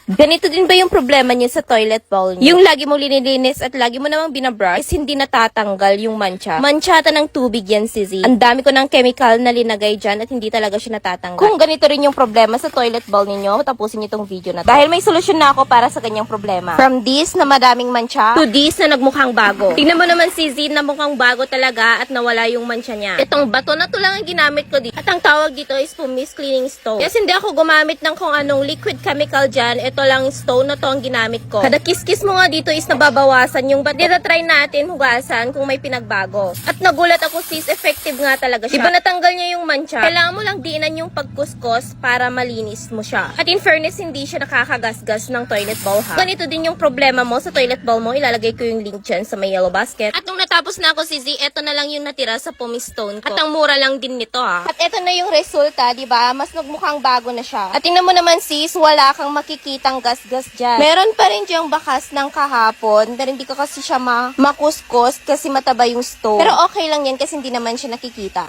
Ganito din ba yung problema niyo sa toilet bowl niyo? Yung lagi mo linilinis at lagi mo namang binabrush is hindi natatanggal yung mancha. Manchata ng tubig yan, si Z. Ang dami ko ng chemical na linagay dyan at hindi talaga siya natatanggal. Kung ganito rin yung problema sa toilet bowl ninyo, tapusin niyo tong video na to. Dahil may solusyon na ako para sa ganyang problema. From this na madaming mancha to this na nagmukhang bago. Tingnan mo naman si Z na mukhang bago talaga at nawala yung mancha niya. Itong bato na to lang ang ginamit ko dito. At ang tawag dito is pumice cleaning stone. Kasi hindi ako gumamit ng kung anong liquid chemical dyan. Ito lang stone na to ang ginamit ko. Kada kiss-kiss mo nga dito is nababawasan yung bato. Try natin hugasan kung may pinagbago. At nagulat ako sis, effective nga talaga siya. Diba natanggal niya yung mancha? Kailangan mo lang diinan yung pagkuskus para malinis mo siya. At in fairness, hindi siya nakakagasgas ng toilet bowl ha. Ganito din yung problema mo sa toilet bowl mo. Ilalagay ko yung link dyan sa may yellow basket. At nung natapos na ako si Z, eto na lang yung natira sa pumice stone ko. At ang mura lang din nito ha. At eto na yung resulta, diba? Mas nagmukhang bago na siya. At tingnan mo naman sis, wala kang makikitang gas dyan. Meron pa rin diyang bakas ng kahapon, pero hindi ko kasi siya makuskus kasi mataba yung stone. Pero okay lang yan kasi hindi naman siya nakikita.